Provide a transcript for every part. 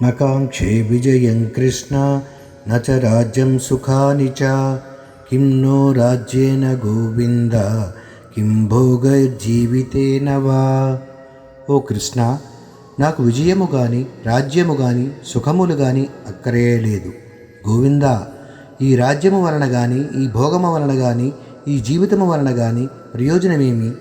न काङ्क्षे विजयं कृष्ण न च राज्यं सुखानि च किं नो राज्येन गोविन्द किं भोगजीवितेन वा. ఓ కృష్ణ, నాకు విజయము గాని రాజ్యము గాని సుఖములు గాని అక్కరేలేదు. గోవిందా, ఈ రాజ్యము వలన గాని ఈ భోగము వలన గాని ఈ జీవితము వలన గాని ప్రయోజనమేమి?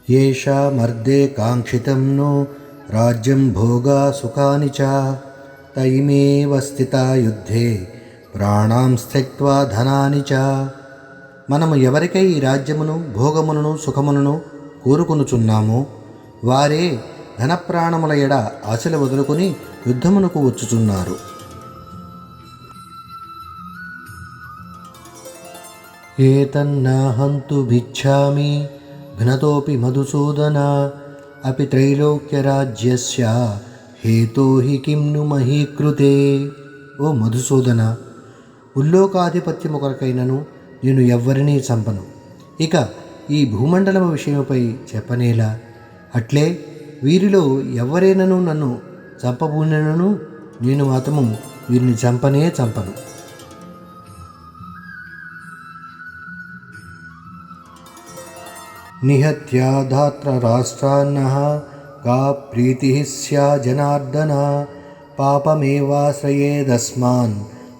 येषामर्धे काङ्क्षितं नो राज्यं भोगा सुखानि च तैमेव स्थिता యుద్ధే ప్రాణాం త్యక్త్వా ధనాని చ. మనము ఎవరికై ఈ రాజ్యమును భోగములను సుఖములను కోరుకొనుచున్నామో వారే ధనప్రాణముల ఎడ ఆశలు వదులుకొని యుద్ధమునకు వచ్చుచున్నారు. ఏతన్నాహంతు భిచ్ఛామి ఘ్నతోపి మధుసూదన అపి త్రైలోక్యరాజ్యస్య హేతో హి కిం ను మహీకృతే. ఓ మధుసూదన, ఉల్లోకాధిపత్యము కొరకైనను నేను ఎవ్వరినీ చంపను. ఇక ఈ భూమండలము విషయముపై చెప్పనేలా? అట్లే వీరిలో ఎవరైనను నన్ను చంపబూనను నేను మాత్రము వీరిని చంపను. నిహత్యా ధాత్ర రాష్ట్రాన్నః కా ప్రీతిః స్యా జనార్దన పాపమేవాశ్రయేదస్మాన్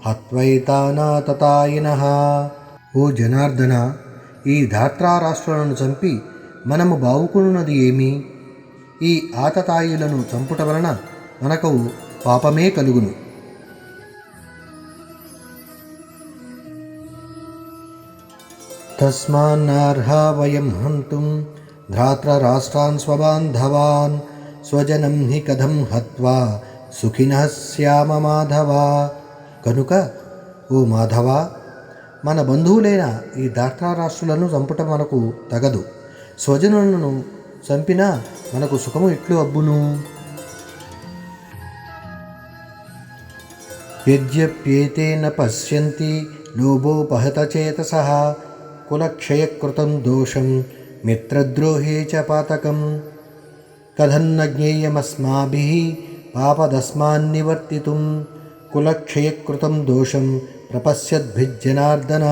హత్వైతానాతతాయినః. ఓ జనార్దన, ఈ ధాత్రారాష్ట్రాలను చంపి మనము బావుకున్నది ఏమి? ఈ ఆతతాయులను చంపుట వలన మనకు పాపమే కలుగును. తస్మాన్నర్హా వయం హంతుం ధాత్రరాష్ట్రాన్ స్వబాంధవాన్ స్వజనం హి కథం హత్వా సుఖినః స్యామ మాధవ. కనుక ఓ మాధవ, మన బంధువులైన ఈ ధాత్రారాష్ట్రులను చంపుట మనకు తగదు. స్వజనులను చంపినా మనకు సుఖము ఎట్లు అబ్బును? యద్యప్యేతేన పశ్యంతి లోభోపహతచేతసః కులక్షయకృతం దోషం మిత్రద్రోహే చ పాతకం కథన్న జ్ఞేయమస్మాభిః పాపదస్మాన్నివర్తితుం కులక్షయకృతం దోషం ప్రపశ్యద్భిజ్జనార్దన.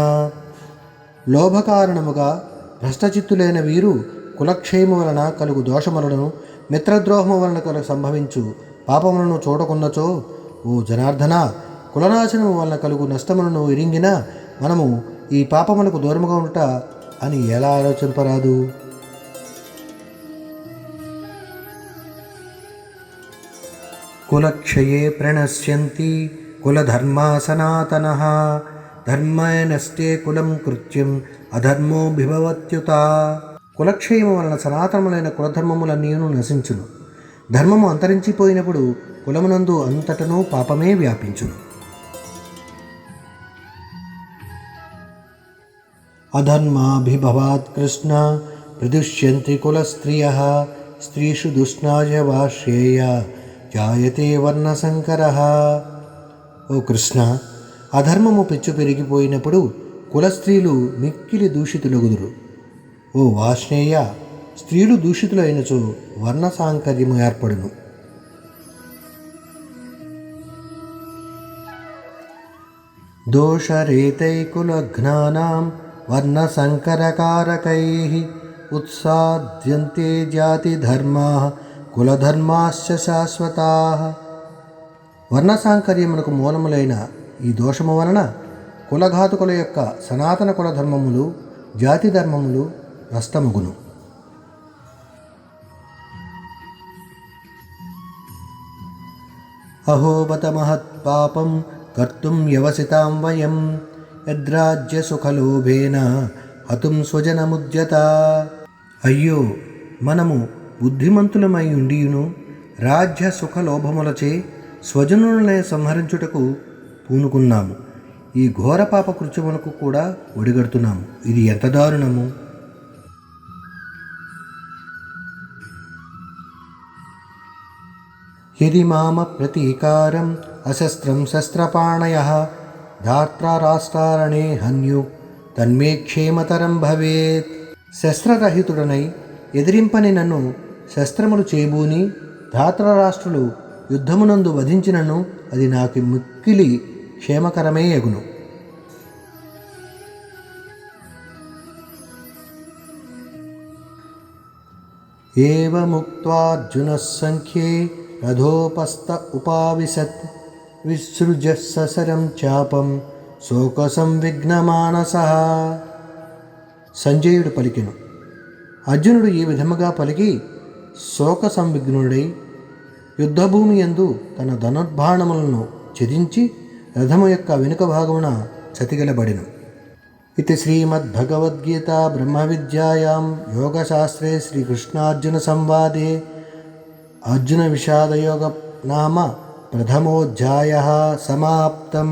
లోభకారణముగా భ్రష్టచిత్తులైన వీరు కులక్షయము వలన కలుగు దోషములను మిత్రద్రోహము వలన సంభవించు పాపములను చూడకున్నచో, ఓ జనార్దన, కులనాశనము వలన కలుగు నష్టములను ఎరింగిన మనము ఈ పాపములకు దూరముగా ఉంట అని ఎలా ఆలోచింపరాదు? కులక్షయే ప్రణశ్యంతి కులధర్మా సనాతనః ధర్మే నష్టే కులం కృత్యం అధర్మో బిభవత్యుత. కులక్షయము వలన సనాతనములైన కులధర్మములన్నీను నశించును. ధర్మము అంతరించిపోయినప్పుడు కులమునందు అంతటను పాపమే వ్యాపించును. అధర్మాభిభవాత్ కృష్ణ ప్రదుష్యంతి కులస్త్రియః స్త్రీషు దుష్ణాయ వా శ్రేయ జాయతే వర్ణసంకరః. ఓ కృష్ణ, అధర్మము పెచ్చు పెరిగిపోయినప్పుడు కులస్త్రీలు మిక్కిలి దూషితులగుదురు. ఓ వాష్ణేయ, స్త్రీలు దూషితులైనచో వర్ణసాంకర్యము ఏర్పడును. దోషరేతైకులఘ్నానాం వర్ణసంకరకారకైః ఉత్సాద్యంతే జాతిధర్మాః కులధర్మాశ్చ శాశ్వతాః. వర్ణసాంకర్యమునకు మూలములైన ఈ దోషము వలన కులఘాతుకుల యొక్క సనాతన కులధర్మములు జాతి ధర్మములు నష్టమగును. అహోబత మహత్పాపం కర్తుం వ్యవసితాం వయం యద్రాజ్యసుఖలోభేన హతుం స్వజనముద్యత. అయ్యో, మనము బుద్ధిమంతులమై ఉండియును రాజ్య సుఖలోభములచే స్వజనులనే సంహరించుటకు పూనుకున్నాము. ఈ ఘోర పాప కృత్యములకు కూడా ఒడిగడుతున్నాము. ఇది ఎంత దారుణము! యది మామ ప్రతీకారం అశస్త్రం శస్త్రపాణయః ధాత్రారాష్ట్రారణే హన్యు తన్మే క్షేమతరం భవేత్. శస్త్రరహితుడనై ఎదిరింపని నన్ను శస్త్రములు చేయబూని ధాతరాష్ట్రులు యుద్ధమునందు వధించినను అది నాకు మిక్కిలి క్షేమకరమే యగును. ఏవముక్త్వార్జునః సంఖ్యే రథోపస్థ ఉపావిశత్ విసృజ్య ససరం చాపం శోకసంవిఘ్నమానసః. సంజయుడు పలికెను. అర్జునుడు ఈ విధముగా పలికి శోక సంవిఘ్నుడై యుద్ధభూమి యందు తన ధనుర్బాణములను ఛేదించి రథము యొక్క వెనుక భాగమున చతికిలబడెను. ఇది శ్రీమద్భగవద్గీతా బ్రహ్మవిద్యాయాం యోగశాస్త్రే శ్రీకృష్ణార్జున సంవాదే అర్జున విషాదయోగ నామ ప్రథమోధ్యాయః సమాప్తం.